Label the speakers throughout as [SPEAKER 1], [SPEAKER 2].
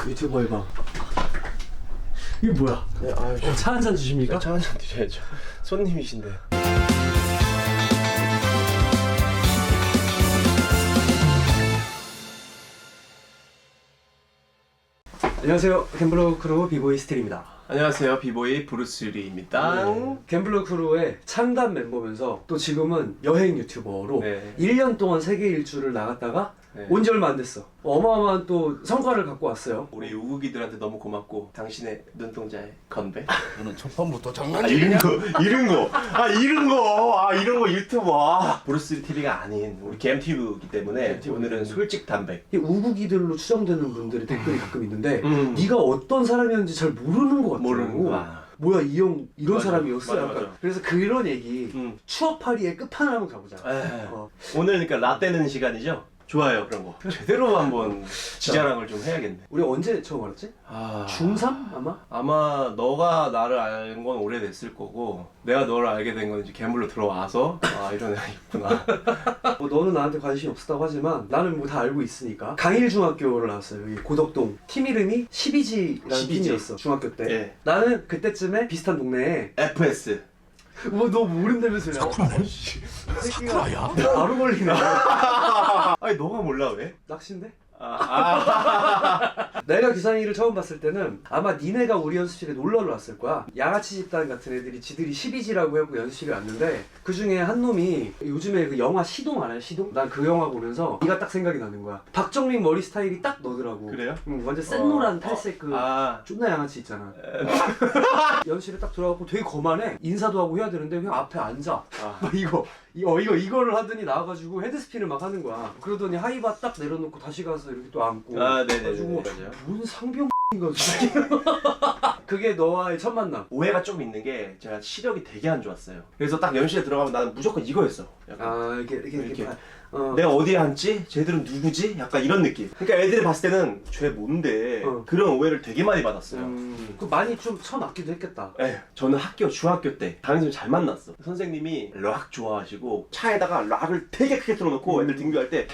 [SPEAKER 1] 유튜버 해봐. 이게 뭐야?
[SPEAKER 2] 네, 아유,
[SPEAKER 1] 차 한 잔 주십니까?
[SPEAKER 2] 차 한잔 드려야죠. 손님이신데.
[SPEAKER 1] 안녕하세요. 갬블러 크루 비보이 스틸입니다.
[SPEAKER 2] 안녕하세요, 비보이 브루스리입니다.
[SPEAKER 1] 갬블러 크루의 창단 멤버면서 또 지금은 여행 유튜버로
[SPEAKER 2] 네.
[SPEAKER 1] 1년 동안 세계 일주를 나갔다가
[SPEAKER 2] 네.
[SPEAKER 1] 온 지 얼마 안 됐어. 어마어마한 또 성과를 갖고 왔어요.
[SPEAKER 2] 우리 우국이들한테 너무 고맙고 당신의 눈동자에 건배.
[SPEAKER 3] 너는 첫 번부터
[SPEAKER 2] 아,
[SPEAKER 3] 장난이냐?
[SPEAKER 2] 이런 거 유튜버. 브루스리 TV가 아닌 우리 갬튜브이기 때문에 오늘은 솔직 담백.
[SPEAKER 1] 이 우국이들로 추정되는 분들이 댓글이 가끔 있는데
[SPEAKER 2] 음.
[SPEAKER 1] 네가 어떤 사람이었는지 잘 모르는 것 같더라고.
[SPEAKER 2] 모르는 거야.
[SPEAKER 1] 뭐야 이 형 이런
[SPEAKER 2] 맞아.
[SPEAKER 1] 사람이었어.
[SPEAKER 2] 맞아,
[SPEAKER 1] 약간.
[SPEAKER 2] 맞아.
[SPEAKER 1] 그래서 그런 얘기 추억팔이의 끝판을 한번 가보자.
[SPEAKER 2] 오늘 그러니까 라떼는 시간이죠? 좋아요, 그런 거. 제대로 한번 지자랑을 좀 해야겠네.
[SPEAKER 1] 우리 언제 처음 알았지? 중3 아마?
[SPEAKER 2] 아마 너가 나를 알 건 오래됐을 거고 내가 너를 알게 된 건 이제 괴물로 들어와서 이런 애가 있구나.
[SPEAKER 1] 뭐 너는 나한테 관심이 없었다고 하지만 나는 뭐 다 알고 있으니까. 강일중학교를 나왔어요. 여기 고덕동. 팀 이름이 12G라는
[SPEAKER 2] 12G.
[SPEAKER 1] 팀이었어 중학교 때.
[SPEAKER 2] 예.
[SPEAKER 1] 나는 그때쯤에 비슷한 동네에
[SPEAKER 2] FS.
[SPEAKER 1] 뭐 너 모른다면서요?
[SPEAKER 3] 사쿠라네? 사쿠라야?
[SPEAKER 1] 바로 걸리네.
[SPEAKER 2] 아니 너가 몰라 왜?
[SPEAKER 1] 낚시인데?
[SPEAKER 2] 아.
[SPEAKER 1] 내가 기상이를 처음 봤을 때는 아마 니네가 우리 연습실에 놀러를 왔을 거야. 양아치 집단 같은 애들이 지들이 12G라고 하고 연습실에 왔는데 그 중에 한 놈이 요즘에 그 영화 시동 알아요? 시동? 난 그 영화 보면서 네가 딱 생각이 나는 거야. 박정민 머리 스타일이 딱 너더라고.
[SPEAKER 2] 그래요?
[SPEAKER 1] 응, 완전 센노란 탈색 그 존나 양아치 있잖아. 연습실에 딱 들어가고 되게 거만해. 인사도 하고 해야 되는데 그냥 앞에 앉아. 막 이거를 하더니 나와가지고 헤드스핀을 막 하는 거야. 그러더니 하이바 딱 내려놓고 다시 가서 이렇게 또 앉고.
[SPEAKER 2] 네네네.
[SPEAKER 1] 가지고
[SPEAKER 2] 맞아요.
[SPEAKER 1] 뭔 상병인가 그게 너와의 첫 만남.
[SPEAKER 2] 오해가 좀 있는 게 제가 시력이 되게 안 좋았어요. 그래서 딱 연습실에 들어가면 나는 무조건 이거였어. 약간
[SPEAKER 1] 이렇게.
[SPEAKER 2] 내가 어디에 앉지? 쟤들은 누구지? 약간 이런 느낌. 그러니까 애들이 봤을 때는 쟤 뭔데? 그런 오해를 되게 많이 받았어요.
[SPEAKER 1] 그 많이 좀 처맞기도 했겠다.
[SPEAKER 2] 저는 중학교 때 강의선생님 잘 만났어. 선생님이 락 좋아하시고 차에다가 락을 되게 크게 틀어놓고 애들 등교할 때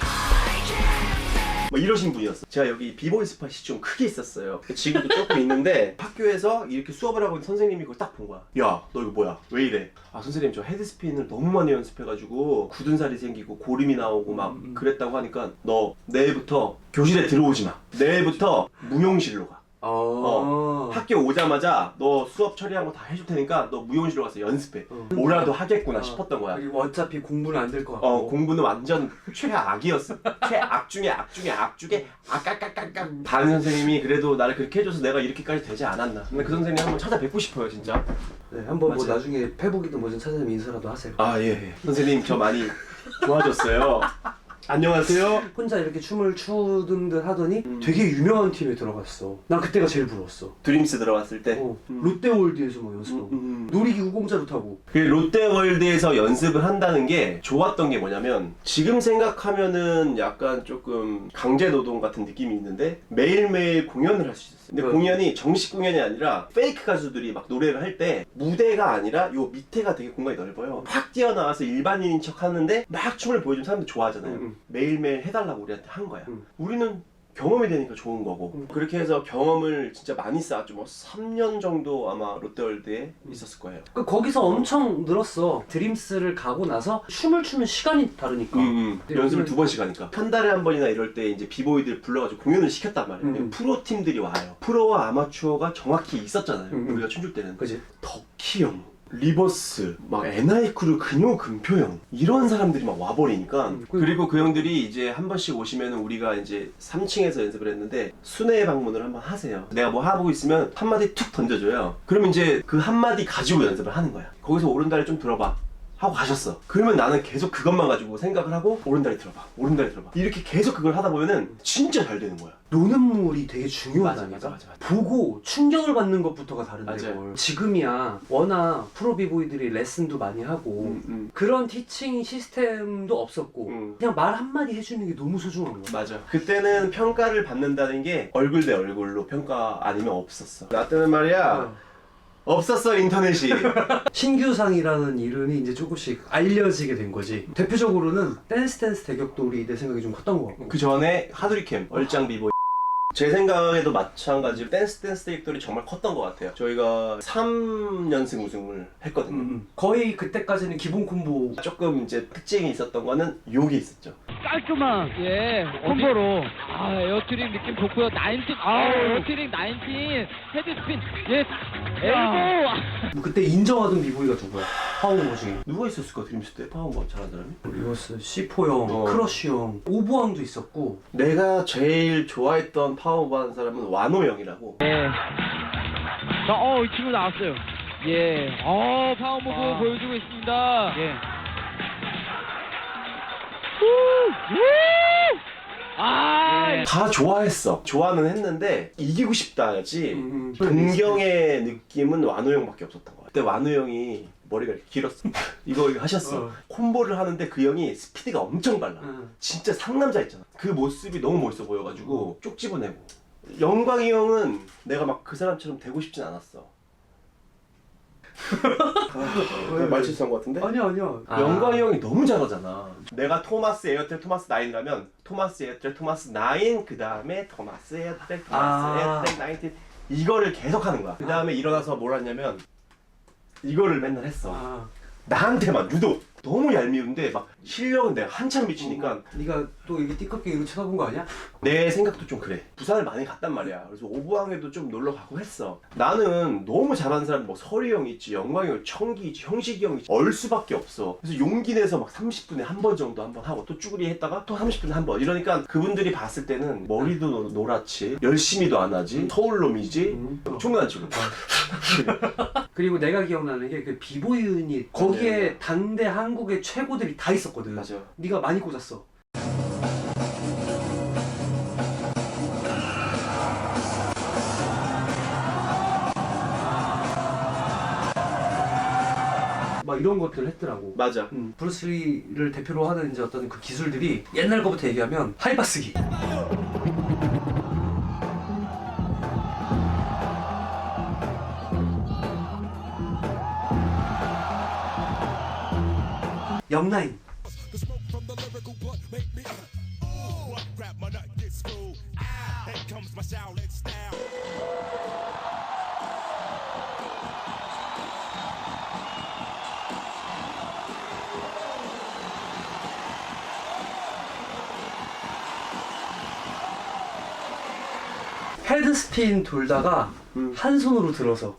[SPEAKER 2] 뭐 이러신 분이었어. 제가 여기 비보이 스팟이 좀 크게 있었어요. 지금도 조금 있는데 학교에서 이렇게 수업을 하고 있는 선생님이 그걸 딱 본 거야. 야, 너 이거 뭐야? 왜 이래? 선생님 저 헤드스핀을 너무 많이 연습해가지고 굳은 살이 생기고 고름이 나오고 막 그랬다고 하니까 너 내일부터 교실에 들어오지 마. 내일부터 무용실로 가. 학교 오자마자 너 수업 처리한 거 다 해줄 테니까 너 무용실로 가서 연습해. 뭐라도 하겠구나 싶었던 거야.
[SPEAKER 1] 그리고 어차피 공부는 안 될 것 같고.
[SPEAKER 2] 공부는 완전 최악이었어. 최악 중에 악 중에 악 중에 악악악악악. 다른 선생님이 그래도 나를 그렇게 해줘서 내가 이렇게까지 되지 않았나. 근데 그 선생님 한번 찾아뵙고 싶어요, 진짜.
[SPEAKER 1] 네, 한번 뭐
[SPEAKER 2] 맞아요.
[SPEAKER 1] 나중에 페북이든 뭐든 찾아내면 인사라도 하세요.
[SPEAKER 2] 예. 선생님 저 많이 좋아졌어요. 안녕하세요.
[SPEAKER 1] 혼자 이렇게 춤을 추던 듯 하더니 되게 유명한 팀에 들어갔어. 난 그때가 제일 부러웠어.
[SPEAKER 2] 드림스 들어갔을 때.
[SPEAKER 1] 롯데월드에서 막 연습하고 놀이기구 공짜로 타고.
[SPEAKER 2] 그 롯데월드에서 연습을 한다는 게 좋았던 게 뭐냐면 지금 생각하면은 약간 조금 강제노동 같은 느낌이 있는데 매일매일 공연을 할 수 있었어요. 근데 공연이 정식 공연이 아니라 페이크 가수들이 막 노래를 할 때 무대가 아니라 요 밑에가 되게 공간이 넓어요. 확 뛰어나와서 일반인인 척 하는데 막 춤을 보여주면 사람들 좋아하잖아요. 매일매일 해달라고 우리한테 한 거야. 우리는 경험이 되니까 좋은 거고. 그렇게 해서 경험을 진짜 많이 쌓았죠. 뭐 3년 정도 아마 롯데월드에 있었을 거예요.
[SPEAKER 1] 거기서 엄청 늘었어. 드림스를 가고 나서 춤을 추면 시간이 다르니까.
[SPEAKER 2] 연습을 2번씩 하니까 한 달에 한 번이나 이럴 때 이제 비보이들 불러가지고 공연을 시켰단 말이에요. 프로 팀들이 와요. 프로와 아마추어가 정확히 있었잖아요. 우리가 춤출 때는.
[SPEAKER 1] 그지?
[SPEAKER 2] 덕희 형, 리버스, 막 에나이크루, 근요, 금표 형 이런 사람들이 막 와버리니까. 그리고 그 형들이 이제 한 번씩 오시면은 우리가 이제 3층에서 연습을 했는데 순회 방문을 한번 하세요. 내가 뭐 하고 있으면 한마디 툭 던져줘요. 그러면 이제 그 한마디 가지고 연습을 하는 거야. 거기서 오른다리 좀 들어봐 하고 가셨어. 그러면 나는 계속 그것만 가지고 생각을 하고 오른다리 들어봐, 오른다리 들어봐 이렇게 계속 그걸 하다 보면은 진짜 잘 되는 거야.
[SPEAKER 1] 노는 물이 되게 중요하다니까.
[SPEAKER 2] 맞아.
[SPEAKER 1] 보고 충격을 받는 것부터가 다른데.
[SPEAKER 2] 맞아요.
[SPEAKER 1] 뭘. 지금이야 워낙 프로 비보이들이 레슨도 많이 하고 그런 티칭 시스템도 없었고 그냥 말 한마디 해주는 게 너무 소중한 거야.
[SPEAKER 2] 맞아. 그때는 평가를 받는다는 게 얼굴 대 얼굴로 평가 아니면 없었어. 나 때는 말이야 없었어 인터넷이.
[SPEAKER 1] 신규상이라는 이름이 이제 조금씩 알려지게 된 거지. 대표적으로는 댄스 대격돌이 내 생각에 좀 컸던 것 같고.
[SPEAKER 2] 그 전에 하두리캠, 얼짱 비보이. 제 생각에도 마찬가지로 댄스 데이돌이 정말 컸던 것 같아요. 저희가 3연승 우승을 했거든요.
[SPEAKER 1] 거의 그때까지는 기본 콤보.
[SPEAKER 2] 조금 이제 특징이 있었던 거는 요게 있었죠.
[SPEAKER 4] 깔끔한 콤보로 에어트릭 느낌 좋고요. 19 에어트릭 19 헤드스핀 엘보.
[SPEAKER 1] 그때 인정하던 비보이가 누구야? 파워모 중에.
[SPEAKER 2] 누가 있었을까 드림스 때 파워먼 잘하는 사람이?
[SPEAKER 1] 리버스, C4 형, 크러쉬 형, 오브왕도 있었고.
[SPEAKER 2] 내가 제일 좋아했던 파워먼 하는 사람은 와노 형이라고.
[SPEAKER 4] 자, 이 친구 나왔어요. 파워무브 보여주고 있습니다.
[SPEAKER 2] 다 좋아했어. 좋아는 했는데 이기고 싶다지 동경의 느낌은 와노 형밖에 없었던 거야. 그때 와노 형이 머리가 이렇게 길었어. 이거 하셨어. 콤보를 하는데 그 형이 스피드가 엄청 빨라. 진짜 상남자 있잖아. 그 모습이 너무 멋있어 보여가지고 쪽 집어내고. 영광이 형은 내가 막 그 사람처럼 되고 싶진 않았어. 말실수한 것 같은데?
[SPEAKER 1] 아니야.
[SPEAKER 2] 영광이 형이 너무 잘하잖아. 내가 토마스 에어트랙 토마스 9라면 토마스 에어트랙 토마스 9 그 다음에 토마스 에어트랙 토마스 에어트랙 19 이거를 계속 하는 거야. 그 다음에 일어나서 뭘 하냐면 이거를 맨날 했어. 나한테만 유독 너무 얄미운데 막 실력은 내가 한참 미치니까
[SPEAKER 1] 네가 또 이게 띠껍게 이거 쳐다본 거 아니야?
[SPEAKER 2] 내 생각도 좀 그래. 부산을 많이 갔단 말이야. 그래서 오부항에도 좀 놀러 가고 했어. 나는 너무 잘하는 사람 뭐 서리 형 있지, 영광이 형, 청기 있지, 형식이 형 있지, 얼 수밖에 없어. 그래서 용기 내서 막 30분에 한 번 정도 한 번 하고 또 쭈구리 했다가 또 30분에 한 번. 이러니까 그분들이 봤을 때는 머리도 노랗지, 열심히도 안 하지, 서울놈이지, 총난 치고.
[SPEAKER 1] 그리고 내가 기억나는 게 그 비보이 유닛 거기에 당대 한국의 최고들이 다 있었거든.
[SPEAKER 2] 맞아.
[SPEAKER 1] 네가 많이 꽂았어. 막 이런 것들을 했더라고.
[SPEAKER 2] 맞아.
[SPEAKER 1] 브루스리를 대표로 하는 이제 어떤 그 기술들이 옛날 거부터 얘기하면 하이바스기. 옆라인. 헤드스핀 돌다가 한 손으로 들어서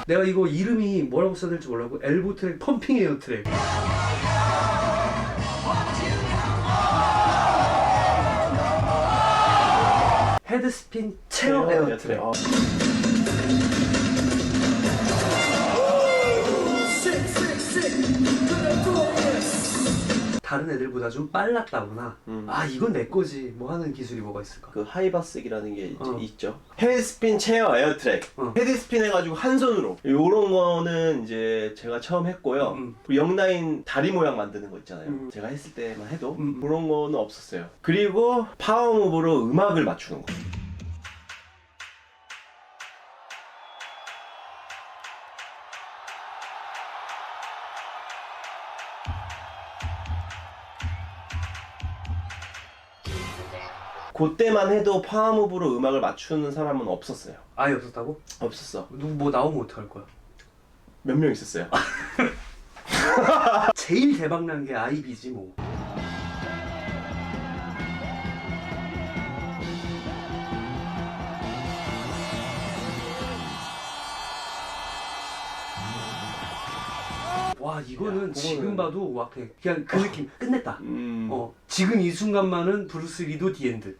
[SPEAKER 1] 내가 이거 이름이 뭐라고 써야 될지 몰라고 엘보 트랙, 펌핑 에어 트랙. 헤드스핀 체어 에어 트랙. 다른 애들보다 좀 빨랐다거나 이건 내 거지 뭐 하는 기술이 뭐가 있을까?
[SPEAKER 2] 그 하이바스기라는 게 있죠. 헤드스핀 체어 에어트랙. 헤드스핀 해가지고 한 손으로. 요런 거는 이제 제가 처음 했고요. 영라인 다리 모양 만드는 거 있잖아요. 제가 했을 때만 해도 그런 거는 없었어요. 그리고 파워무브로 음악을 맞추는 거. 그때만 해도 파워무브로 음악을 맞추는 사람은 없었어요.
[SPEAKER 1] 아예 없었다고?
[SPEAKER 2] 없었어.
[SPEAKER 1] 누구 뭐 나오면 어떡할 거야?
[SPEAKER 2] 몇 명 있었어요.
[SPEAKER 1] 제일 대박난 게 아이비지 뭐. 와 이거는 지금 봐도 와 그냥 그 느낌 끝냈다. 지금 이 순간만은 브루스 리도 디엔드.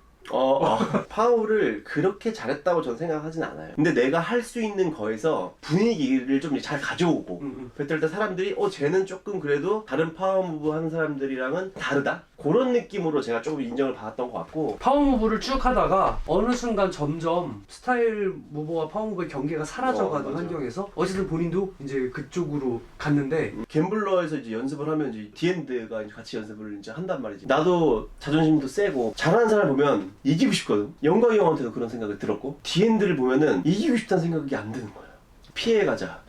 [SPEAKER 2] 파워를 그렇게 잘했다고 전 생각하진 않아요. 근데 내가 할 수 있는 거에서 분위기를 좀 잘 가져오고 그럴 때 사람들이 쟤는 조금 그래도 다른 파워무브 하는 사람들이랑은 다르다? 그런 느낌으로 제가 조금 인정을 받았던 것 같고.
[SPEAKER 1] 파워무브를 쭉 하다가 어느 순간 점점 스타일 무브와 파워무브의 경계가 사라져가는 환경에서 어쨌든 본인도 이제 그쪽으로 갔는데
[SPEAKER 2] 갬블러에서 이제 연습을 하면 이제 디엔드가 이제 같이 연습을 이제 한단 말이지. 나도 자존심도 세고 잘하는 사람 보면 이기고 싶거든. 영광이 형한테도 그런 생각이 들었고 디엔드를 보면은 이기고 싶다는 생각이 안 드는 거야. 피해가자.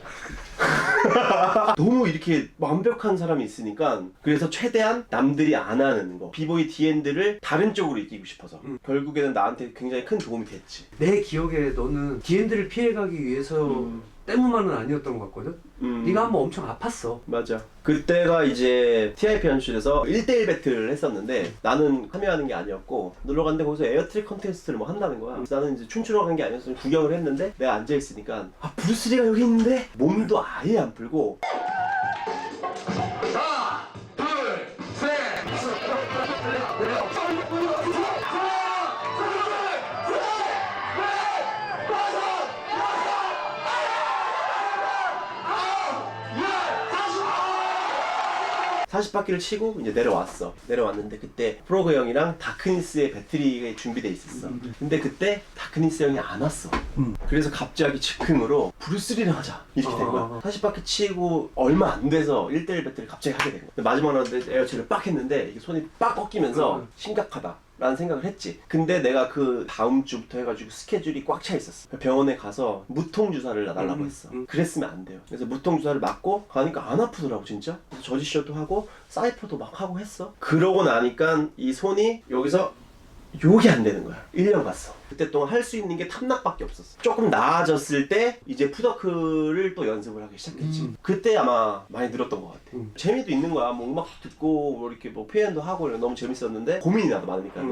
[SPEAKER 2] 너무 이렇게 완벽한 사람이 있으니까 그래서 최대한 남들이 안 하는 거 비보이 디엔드를 다른 쪽으로 이기고 싶어서 결국에는 나한테 굉장히 큰 도움이 됐지.
[SPEAKER 1] 내 기억에 너는 디엔드를 피해가기 위해서 때문만은 아니었던 것 같거든? 네가 한번 엄청 아팠어.
[SPEAKER 2] 맞아. 그때가 이제 TIP 연출에서 1대1 배틀을 했었는데 나는 참여하는 게 아니었고 놀러 갔는데 거기서 에어트릭 컨테스트를 뭐 한다는 거야. 그래서 나는 이제 춤추러 간 게 아니어서 구경을 했는데 내가 앉아있으니까 아 브루스리가 여기 있는데 몸도 아예 안 풀고 사십 바퀴를 치고 이제 내려왔어. 내려왔는데 그때 프로그 형이랑 다크니스의 배틀이 준비돼 있었어. 근데 그때 다크니스 형이 안 왔어. 그래서 갑자기 즉흥으로 브루스리랑 하자 이렇게 된 거야. 40바퀴 치고 얼마 안 돼서 1대1 배틀을 갑자기 하게 된 거야. 마지막 라운드에 에어체를 빡 했는데 이게 손이 빡 꺾이면서 심각하다 라는 생각을 했지. 근데 내가 그 다음 주부터 해가지고 스케줄이 꽉 차 있었어. 병원에 가서 무통 주사를 놔달라고 했어. 그랬으면 안 돼요. 그래서 무통 주사를 맞고 가니까 안 아프더라고 진짜. 그래서 저지쇼도 하고 사이퍼도 막 하고 했어. 그러고 나니까 이 손이 여기서 욕이 안 되는 거야. 1년 갔어. 그때 동안 할 수 있는 게 탐락밖에 없었어. 조금 나아졌을 때 이제 푸더크를 또 연습을 하기 시작했지. 그때 아마 많이 늘었던 것 같아. 재미도 있는 거야. 뭐 음악 듣고 뭐 이렇게 뭐 표현도 하고 너무 재밌었는데 고민이 나도 많으니까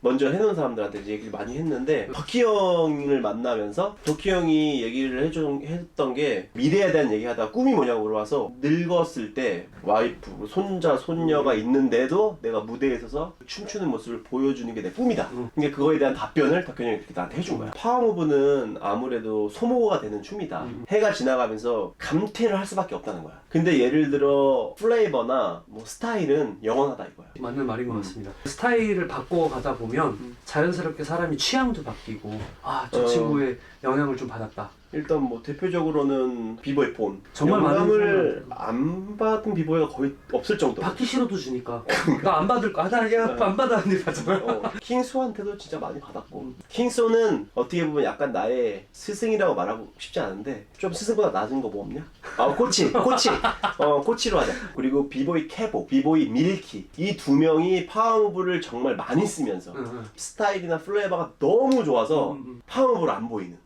[SPEAKER 2] 먼저 해놓은 사람들한테 이제 얘기를 많이 했는데 덕희 형을 만나면서 덕희 형이 얘기를 했던 게 미래에 대한 얘기하다가 꿈이 뭐냐고 물어봐서 늙었을 때 와이프, 손자, 손녀가 있는데도 내가 무대에 서서 춤추는 모습을 보여주는 게 내 꿈이다. 그러니까 그거에 대한 답변을 덕희 형이 이렇게 나한테 해준 거야. 파워무브는 아무래도 소모가 되는 춤이다. 해가 지나가면서 감퇴를 할 수밖에 없다는 거야. 근데 예를 들어 플레이버나 뭐 스타일은 영원하다 이거야.
[SPEAKER 1] 맞는 말인 것 같습니다. 스타일을 바꿔가다 보면 자연스럽게 사람이 취향도 바뀌고 아, 저 친구의 영향을 좀 받았다.
[SPEAKER 2] 일단 뭐 대표적으로는 비보이 폰.
[SPEAKER 1] 정말 많은
[SPEAKER 2] 영향을 안 받은 비보이가 거의 없을 정도.
[SPEAKER 1] 받기 싫어도 주니까 나 안 받을 거야. 안 받았는데 받잖아.
[SPEAKER 2] 킹소한테도 진짜 많이 받았고 킹소는 어떻게 보면 약간 나의 스승이라고 말하고 싶지 않은데 좀 스승보다 낮은 거 뭐 없냐? 아 코치 코치로 하자. 그리고 비보이 캐보, 비보이 밀키 이 두 명이 파워무브를 정말 많이 쓰면서 스타일이나 플레이버가 너무 좋아서 파워무브를 안 보이는.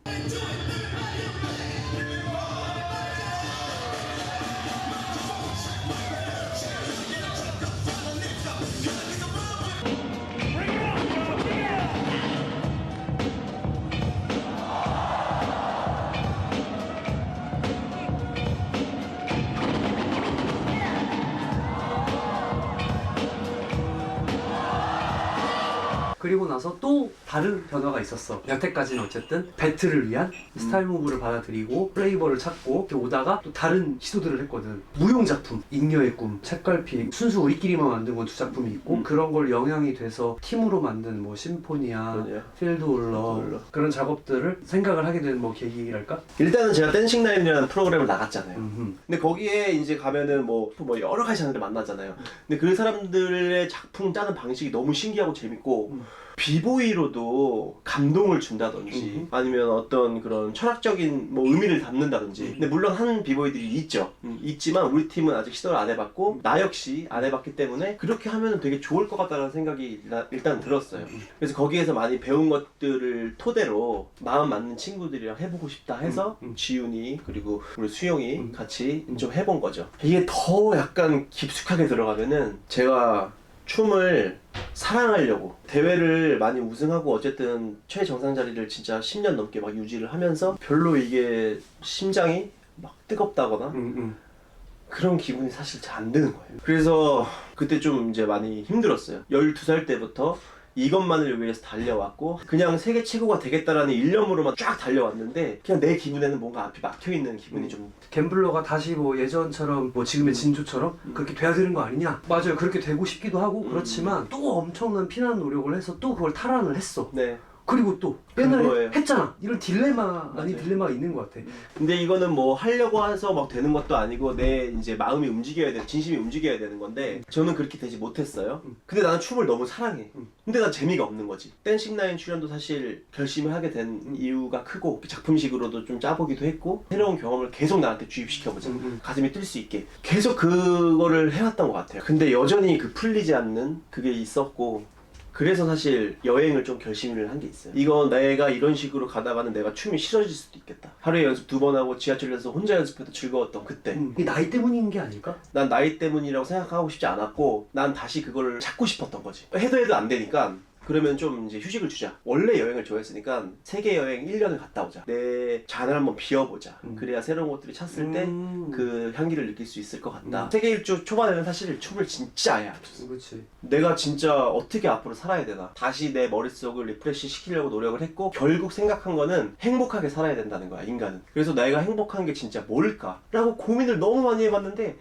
[SPEAKER 1] 그리고 나서 또 다른 변화가 있었어. 여태까지는 어쨌든 배틀을 위한 스타일 무브를 받아들이고 플레이버를 찾고 이렇게 오다가 또 다른 시도들을 했거든. 무용작품, 잉여의 꿈, 책갈피, 순수 우리끼리만 만든 건 2작품이 있고 그런 걸 영향이 돼서 팀으로 만든 뭐 심포니아, 필드 올러 그런 작업들을 생각을 하게 된 뭐 계기랄까?
[SPEAKER 2] 일단은 제가 댄싱라인이라는 프로그램을 나갔잖아요. 근데 거기에 이제 가면은 뭐 여러 가지 사람들 만나잖아요. 근데 그 사람들의 작품 짜는 방식이 너무 신기하고 재밌고 비보이로도 감동을 준다든지 아니면 어떤 그런 철학적인 뭐 의미를 담는다든지. 근데 물론 한 비보이들이 있죠. 있지만 우리 팀은 아직 시도를 안 해봤고 나 역시 안 해봤기 때문에 그렇게 하면 되게 좋을 것 같다는 생각이 일단 들었어요. 그래서 거기에서 많이 배운 것들을 토대로 마음 맞는 친구들이랑 해보고 싶다 해서 지훈이 그리고 우리 수영이 같이 좀 해본 거죠. 이게 더 약간 깊숙하게 들어가면은 제가 춤을 사랑하려고 대회를 많이 우승하고 어쨌든 최정상 자리를 진짜 10년 넘게 막 유지를 하면서 별로 이게 심장이 막 뜨겁다거나 그런 기분이 사실 잘 안 드는 거예요. 그래서 그때 좀 이제 많이 힘들었어요. 12살 때부터 이것만을 위해서 달려왔고 그냥 세계 최고가 되겠다라는 일념으로만 쫙 달려왔는데 그냥 내 기분에는 뭔가 앞이 막혀있는 기분이 좀.
[SPEAKER 1] 갬블러가 다시 뭐 예전처럼 뭐 지금의 진조처럼 그렇게 돼야 되는 거 아니냐? 맞아요. 그렇게 되고 싶기도 하고 그렇지만 또 엄청난 피나는 노력을 해서 또 그걸 탈환을 했어.
[SPEAKER 2] 네.
[SPEAKER 1] 그리고 또 옛날에
[SPEAKER 2] 그거예요.
[SPEAKER 1] 했잖아. 이런 딜레마 아닌
[SPEAKER 2] 맞아요.
[SPEAKER 1] 딜레마가 있는 것 같아.
[SPEAKER 2] 근데 이거는 뭐 하려고 해서 막 되는 것도 아니고 내 이제 마음이 움직여야 돼, 진심이 움직여야 되는 건데 저는 그렇게 되지 못했어요. 근데 나는 춤을 너무 사랑해. 근데 난 재미가 없는 거지. 댄싱라인 출연도 사실 결심을 하게 된 이유가 크고 작품식으로도 좀 짜보기도 했고 새로운 경험을 계속 나한테 주입시켜보자. 가슴이 뛸 수 있게 계속 그거를 해왔던 것 같아요. 근데 여전히 그 풀리지 않는 그게 있었고 그래서 사실 여행을 좀 결심을 한 게 있어요. 이거 내가 이런 식으로 가다가는 내가 춤이 싫어질 수도 있겠다. 하루에 연습 2번 하고 지하철에서 혼자 연습해도 즐거웠던 그때.
[SPEAKER 1] 이게 나이 때문인 게 아닐까?
[SPEAKER 2] 난 나이 때문이라고 생각하고 싶지 않았고 난 다시 그걸 찾고 싶었던 거지. 해도 안 되니까 그러면 좀 이제 휴식을 주자. 원래 여행을 좋아했으니까 세계 여행 1년을 갔다 오자. 내 잔을 한번 비워보자. 그래야 새로운 것들이 찼을 때 그 향기를 느낄 수 있을 것 같다. 세계 일주 초반에는 사실 춤을 진짜 아예 안 췄어.
[SPEAKER 1] 그렇지.
[SPEAKER 2] 내가 진짜 어떻게 앞으로 살아야 되나 다시 내 머릿속을 리프레시 시키려고 노력을 했고 결국 생각한 거는 행복하게 살아야 된다는 거야 인간은. 그래서 내가 행복한 게 진짜 뭘까? 라고 고민을 너무 많이 해봤는데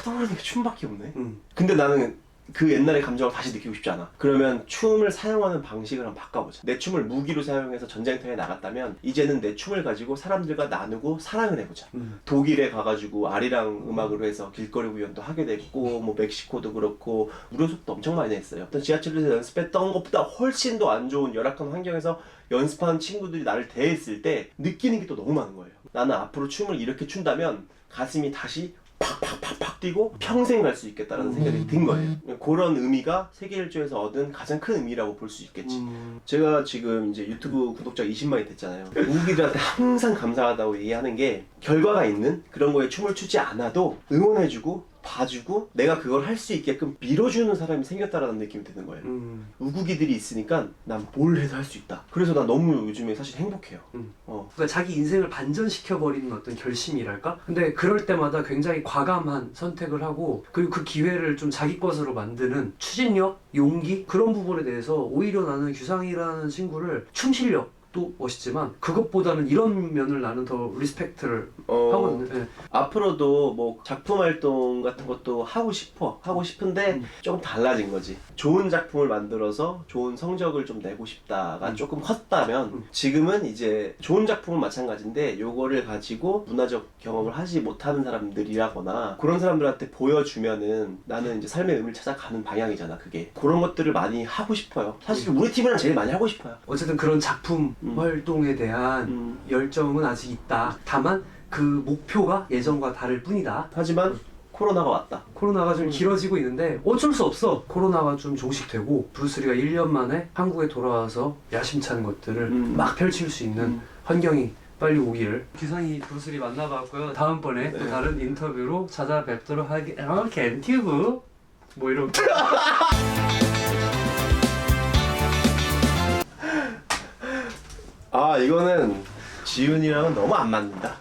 [SPEAKER 2] 떠오르는 게 춤밖에 없네. 근데 나는 그 옛날의 감정을 다시 느끼고 싶지 않아. 그러면 춤을 사용하는 방식을 한번 바꿔보자. 내 춤을 무기로 사용해서 전쟁터에 나갔다면 이제는 내 춤을 가지고 사람들과 나누고 사랑을 해보자. 독일에 가가지고 아리랑 음악으로 해서 길거리 공연도 하게 됐고 뭐 멕시코도 그렇고 무료 수업도 엄청 많이 했어요. 어떤 지하철에서 연습했던 것보다 훨씬 더 안 좋은 열악한 환경에서 연습하는 친구들이 나를 대했을 때 느끼는 게 또 너무 많은 거예요. 나는 앞으로 춤을 이렇게 춘다면 가슴이 다시 팍팍팍팍 뛰고 평생 갈 수 있겠다라는 생각이 든 거예요. 그런 의미가 세계 일주에서 얻은 가장 큰 의미라고 볼 수 있겠지. 제가 지금 이제 유튜브 구독자 20만이 됐잖아요. 우기들한테 항상 감사하다고 얘기하는 게 결과가 있는 그런 거에 춤을 추지 않아도 응원해주고 봐주고 내가 그걸 할 수 있게끔 밀어주는 사람이 생겼다라는 느낌이 드는 거예요. 우구기들이 있으니까 난 뭘 해도 할 수 있다. 그래서 난 너무 요즘에 사실 행복해요.
[SPEAKER 1] 그러니까 자기 인생을 반전시켜버리는 어떤 결심이랄까? 근데 그럴 때마다 굉장히 과감한 선택을 하고 그리고 그 기회를 좀 자기 것으로 만드는 추진력, 용기 그런 부분에 대해서 오히려 나는 규상이라는 친구를 춤 실력도 멋있지만 그것보다는 이런 면을 나는 더 리스펙트를 하거든요. 네.
[SPEAKER 2] 앞으로도 뭐 작품 활동 같은 것도 하고 싶은데 조금 달라진 거지. 좋은 작품을 만들어서 좋은 성적을 좀 내고 싶다가 조금 컸다면 지금은 이제 좋은 작품은 마찬가지인데 요거를 가지고 문화적 경험을 하지 못하는 사람들이라거나 그런 사람들한테 보여주면은 나는 이제 삶의 의미를 찾아가는 방향이잖아. 그게 그런 것들을 많이 하고 싶어요. 사실 우리 팀이랑 제일 많이 하고 싶어요.
[SPEAKER 1] 어쨌든 그런 작품 활동에 대한 열정은 아직 있다. 다만 그 목표가 예전과 다를 뿐이다.
[SPEAKER 2] 하지만 코로나가 왔다.
[SPEAKER 1] 코로나가 좀 길어지고 있는데 어쩔 수 없어. 코로나가 좀 종식되고 브루스리가 1년 만에 한국에 돌아와서 야심찬 것들을 막 펼칠 수 있는 환경이 빨리 오기를. 규상이 브루스리 만나봤고요. 다음번에 또 다른 인터뷰로 찾아뵙도록 하겠습니다. 겐튜브 뭐 이런
[SPEAKER 2] 이거는 지훈이랑은 너무 안 맞는다.